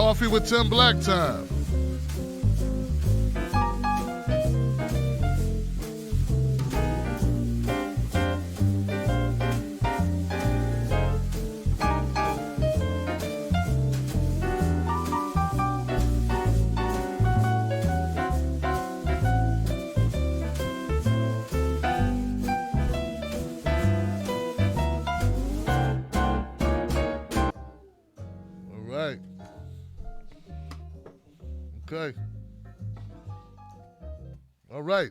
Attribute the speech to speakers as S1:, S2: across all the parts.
S1: Coffee with Tim Black time. All right. Okay. All right.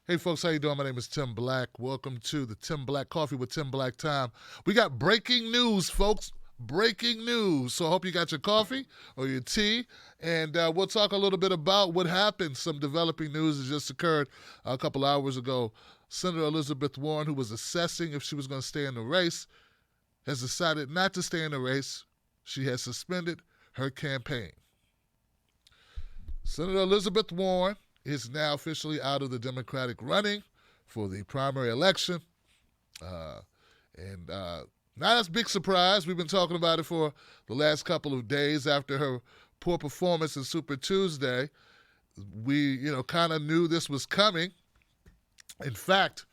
S1: Hey, folks, how you doing? My name is Tim Black. Welcome to the Tim Black Coffee with Tim Black time. We got breaking news, folks. Breaking news. So I hope you got your coffee or your tea, and we'll talk a little bit about what happened. Some developing news that just occurred a couple hours ago. Senator Elizabeth Warren, who was assessing if she was going to stay in the race, has decided not to stay in the race. She has suspended her campaign. Senator Elizabeth Warren is now officially out of the Democratic running for the primary election. And not a big surprise. We've been talking about it for the last couple of days after her poor performance in Super Tuesday. We, kind of knew this was coming. In fact,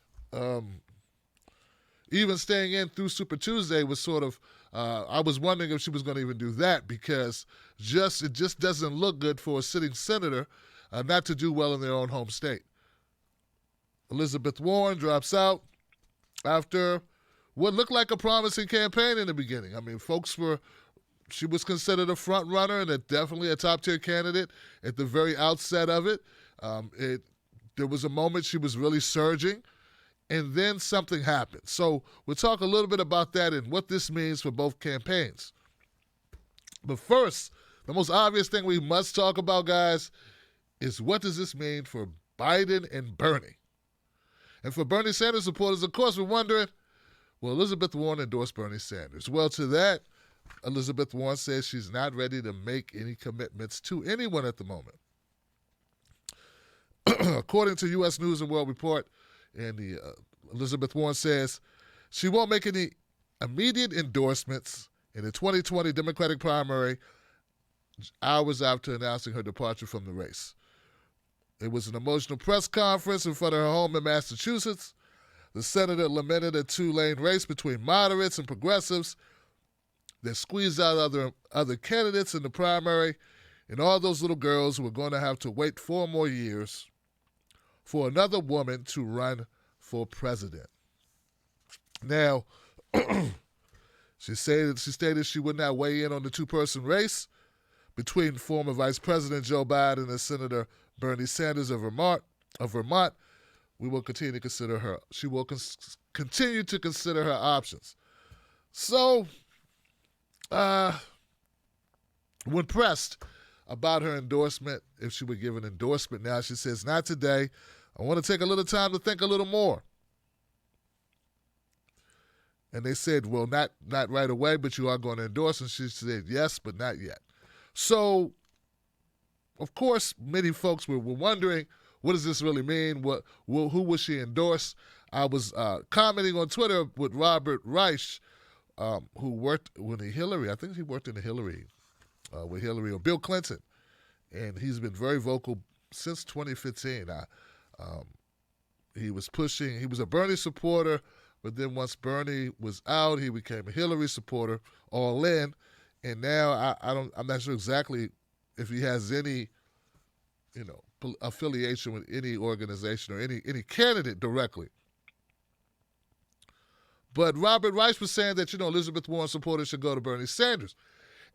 S1: even staying in through Super Tuesday was sort of, I was wondering if she was going to even do that because it just doesn't look good for a sitting senator not to do well in their own home state. Elizabeth Warren drops out after what looked like a promising campaign in the beginning. I mean, she was considered a front runner and definitely a top-tier candidate at the very outset of it. There was a moment she was really surging, and then something happened. So we'll talk a little bit about that and what this means for both campaigns. But first, the most obvious thing we must talk about, guys, is what does this mean for Biden and Bernie? And for Bernie Sanders supporters, of course, we're wondering, will Elizabeth Warren endorse Bernie Sanders? Well, to that, Elizabeth Warren says she's not ready to make any commitments to anyone at the moment. According to U.S. News and World Report, Elizabeth Warren says she won't make any immediate endorsements in the 2020 Democratic primary hours after announcing her departure from the race. It was an emotional press conference in front of her home in Massachusetts. The senator lamented a two-lane race between moderates and progressives that squeezed out other candidates in the primary and all those little girls who were going to have to wait 4 more years for another woman to run for president. Now, she stated she would not weigh in on the two-person race between former Vice President Joe Biden and Senator Bernie Sanders of Vermont. We will continue to consider her. She will continue to consider her options. So, when pressed about her endorsement, if she would give an endorsement now, she says, not today. I want to take a little time to think a little more. And they said, well, not right away, but you are going to endorse. And she said, yes, but not yet. So, of course, many folks were wondering, what does this really mean? Who will she endorse? I was commenting on Twitter with Robert Reich, who worked with Hillary. I think he worked in the Hillary, with Hillary or Bill Clinton. And he's been very vocal since 2015. He was a Bernie supporter, but then once Bernie was out, he became a Hillary supporter, all in. And now I'm not sure exactly if he has any, affiliation with any organization or any candidate directly. But Robert Reich was saying that, Elizabeth Warren supporters should go to Bernie Sanders.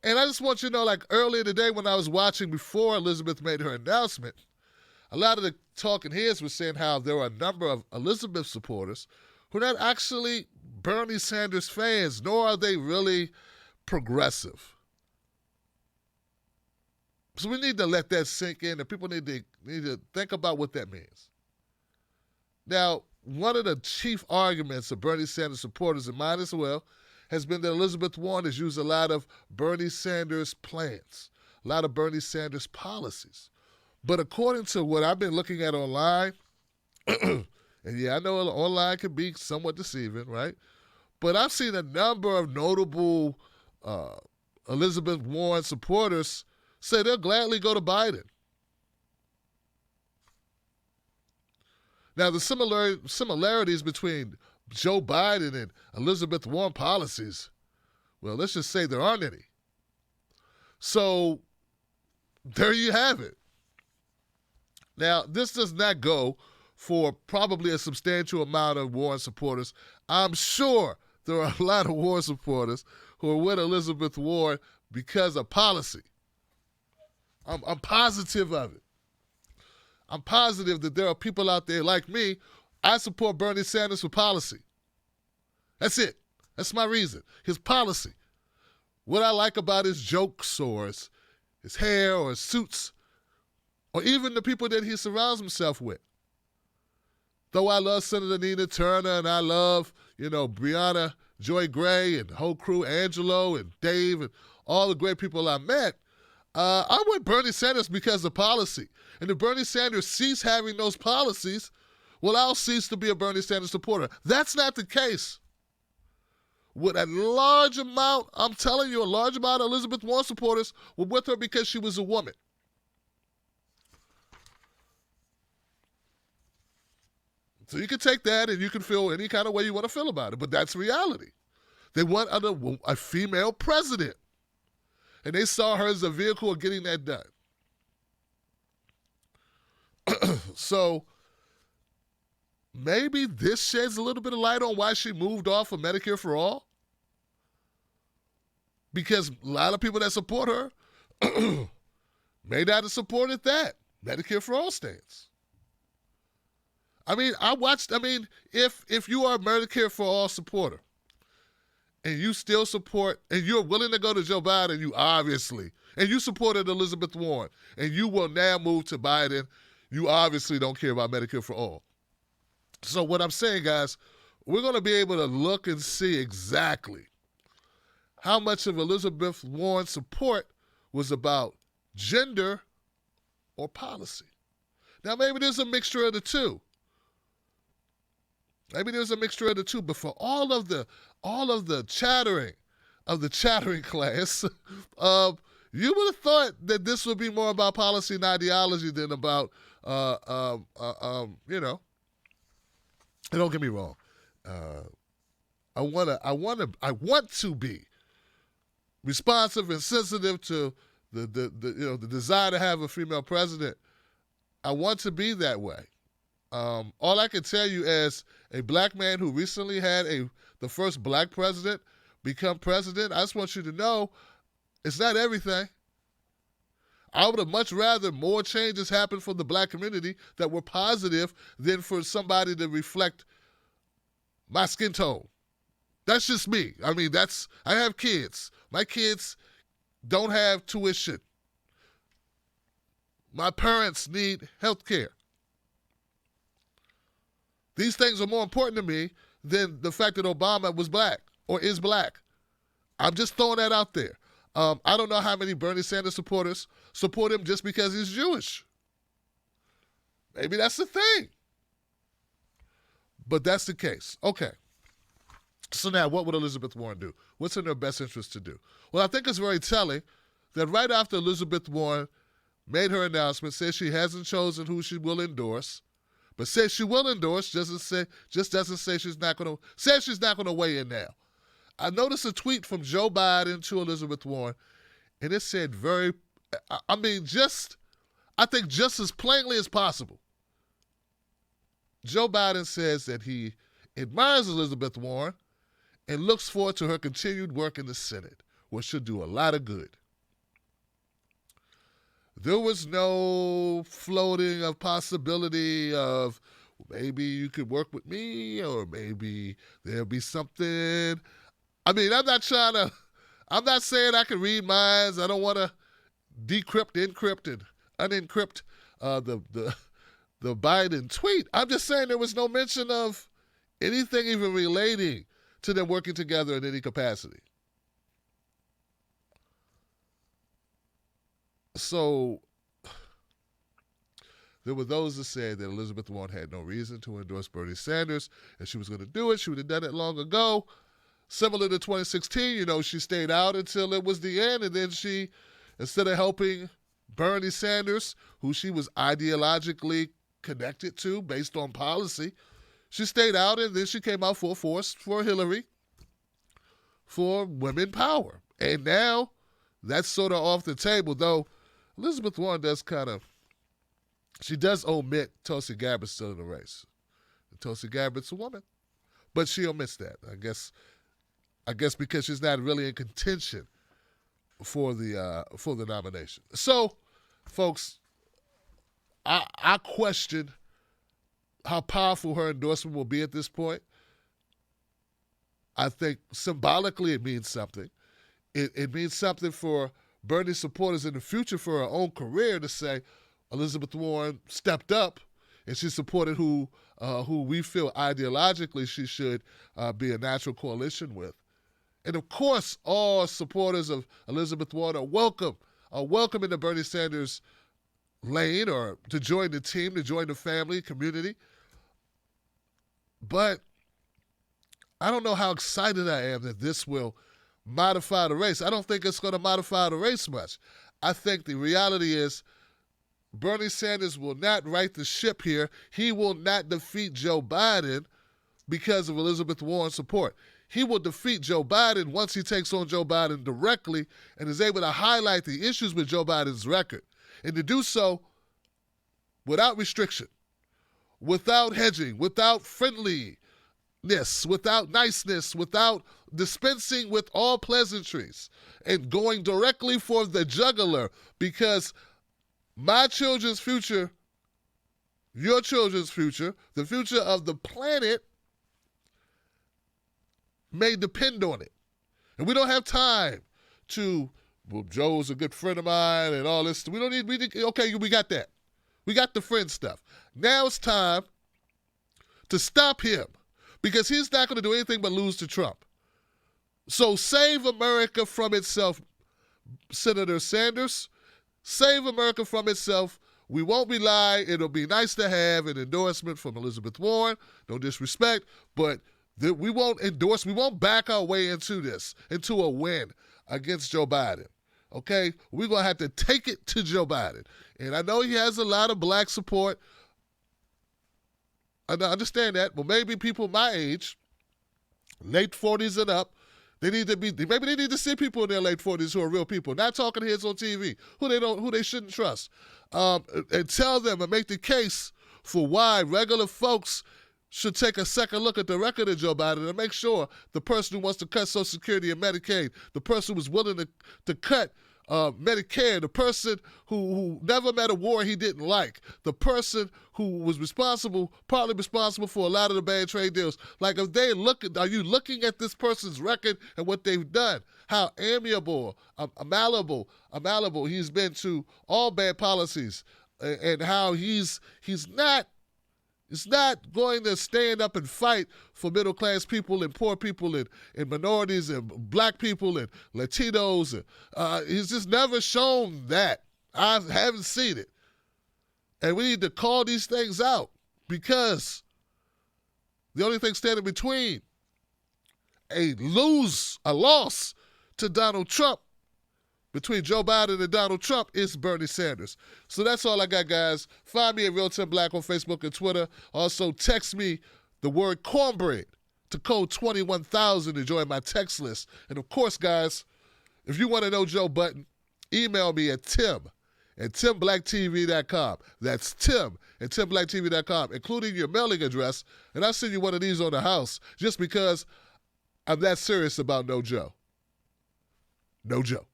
S1: And I just want you to know, like earlier today when I was watching before Elizabeth made her announcement, a lot of the talking heads were saying how there were a number of Elizabeth supporters who are not actually Bernie Sanders fans, nor are they really progressive. So we need to let that sink in, and people need to think about what that means. Now, one of the chief arguments of Bernie Sanders supporters, and mine as well, has been that Elizabeth Warren has used a lot of Bernie Sanders plans, a lot of Bernie Sanders policies. But according to what I've been looking at online, and yeah, I know online can be somewhat deceiving, right? But I've seen a number of notable Elizabeth Warren supporters say they'll gladly go to Biden. Now, the similarities between Joe Biden and Elizabeth Warren policies, well, let's just say there aren't any. So there you have it. Now, this does not go for probably a substantial amount of Warren supporters. I'm sure there are a lot of Warren supporters who are with Elizabeth Warren because of policy. I'm positive of it. I'm positive that there are people out there like me. I support Bernie Sanders for policy. That's it. That's my reason. His policy. What I like about his jokes or his hair or his suits or even the people that he surrounds himself with. Though I love Senator Nina Turner and I love, Brianna Joy Gray and the whole crew, Angelo and Dave and all the great people I met, I'm with Bernie Sanders because of policy. And if Bernie Sanders cease having those policies, well, I'll cease to be a Bernie Sanders supporter. That's not the case. With a large amount, I'm telling you, a large amount of Elizabeth Warren supporters were with her because she was a woman. So you can take that and you can feel any kind of way you want to feel about it, but that's reality. They want a female president. And they saw her as a vehicle of getting that done. So maybe this sheds a little bit of light on why she moved off of Medicare for All. Because a lot of people that support her may not have supported that Medicare for All stance. If you are a Medicare for All supporter, and you still support, and you're willing to go to Joe Biden, and you supported Elizabeth Warren, and you will now move to Biden, you obviously don't care about Medicare for All. So what I'm saying, guys, we're going to be able to look and see exactly how much of Elizabeth Warren's support was about gender or policy. Now, maybe there's a mixture of the two. But for all of the chattering of the chattering class, you would have thought that this would be more about policy and ideology than about, and don't get me wrong. I want to be responsive and sensitive to the desire to have a female president. I want to be that way. All I can tell you as a black man who recently had the first black president become president, I just want you to know it's not everything. I would have much rather more changes happen for the black community that were positive than for somebody to reflect my skin tone. That's just me. I have kids. My kids don't have tuition. My parents need health care. These things are more important to me than the fact that Obama was black or is black. I'm just throwing that out there. I don't know how many Bernie Sanders supporters support him just because he's Jewish. Maybe that's the thing. But that's the case. Okay. So now, what would Elizabeth Warren do? What's in her best interest to do? Well, I think it's very telling that right after Elizabeth Warren made her announcement, says she hasn't chosen who she will endorse, but says she will endorse, just doesn't say she's not going to weigh in now. I noticed a tweet from Joe Biden to Elizabeth Warren, and it said I think just as plainly as possible. Joe Biden says that he admires Elizabeth Warren and looks forward to her continued work in the Senate, which should do a lot of good. There was no floating of possibility of maybe you could work with me or maybe there'll be something. I'm not saying I can read minds. I don't want to decrypt, encrypt, and unencrypt the Biden tweet. I'm just saying there was no mention of anything even relating to them working together in any capacity. So there were those that said that Elizabeth Warren had no reason to endorse Bernie Sanders. If she was going to do it, she would have done it long ago. Similar to 2016, she stayed out until it was the end, and then she, instead of helping Bernie Sanders, who she was ideologically connected to based on policy, she stayed out, and then she came out full force for Hillary, for women power. And now that's sort of off the table, though Elizabeth Warren she does omit Tulsi Gabbard still in the race. Tulsi Gabbard's a woman, but she omits that. I guess because she's not really in contention for the nomination. So, folks, I question how powerful her endorsement will be at this point. I think symbolically it means something. It means something for Bernie supporters in the future for her own career to say Elizabeth Warren stepped up and she supported who we feel ideologically she should be a natural coalition with. And of course, all supporters of Elizabeth Warren are welcome in the Bernie Sanders lane or to join the team, to join the family, community. But I don't know how excited I am that this will modify the race. I don't think it's going to modify the race much. I think the reality is Bernie Sanders will not right the ship here. He will not defeat Joe Biden because of Elizabeth Warren's support. He will defeat Joe Biden once he takes on Joe Biden directly and is able to highlight the issues with Joe Biden's record. And to do so without restriction, without hedging, without friendliness, without niceness, without dispensing with all pleasantries, and going directly for the jugular, because my children's future, your children's future, the future of the planet may depend on it. And we don't have time to, well, Joe's a good friend of mine and all this. We got that. We got the friend stuff. Now it's time to stop him because he's not going to do anything but lose to Trump. So save America from itself, Senator Sanders. Save America from itself. We won't rely. It'll be nice to have an endorsement from Elizabeth Warren. No disrespect, but we won't endorse. We won't back our way into this, into a win against Joe Biden. Okay? We're going to have to take it to Joe Biden. And I know he has a lot of black support. I understand that. But maybe people my age, late 40s and up, maybe they need to see people in their late 40s who are real people, not talking heads on TV, who they shouldn't trust, and tell them and make the case for why regular folks should take a second look at the record of Joe Biden and make sure the person who wants to cut Social Security and Medicaid, the person who was willing to cut Medicare, the person who never met a war he didn't like, the person who was partly responsible for a lot of the bad trade deals. Like, are you looking at this person's record and what they've done? How amiable, malleable he's been to all bad policies, and how he's not going to stand up and fight for middle-class people and poor people and minorities and black people and Latinos. He's just never shown that. I haven't seen it. And we need to call these things out because the only thing standing between a loss to Donald Trump, between Joe Biden and Donald Trump, is Bernie Sanders. So that's all I got, guys. Find me at Real Tim Black on Facebook and Twitter. Also, text me the word cornbread to code 21000 to join my text list. And of course, guys, if you want to know Joe Budden, email me at tim@timblacktv.com. That's tim@timblacktv.com, including your mailing address, and I'll send you one of these on the house just because I'm that serious about No Joe. No Joe.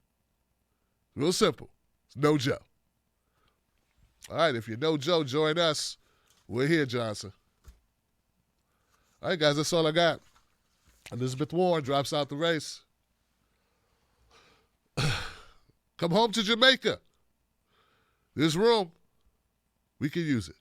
S1: Real simple. It's No Joe. All right, if you know Joe, join us. We're here, Johnson. All right, guys, that's all I got. Elizabeth Warren drops out the race. Come home to Jamaica. There's room. We can use it.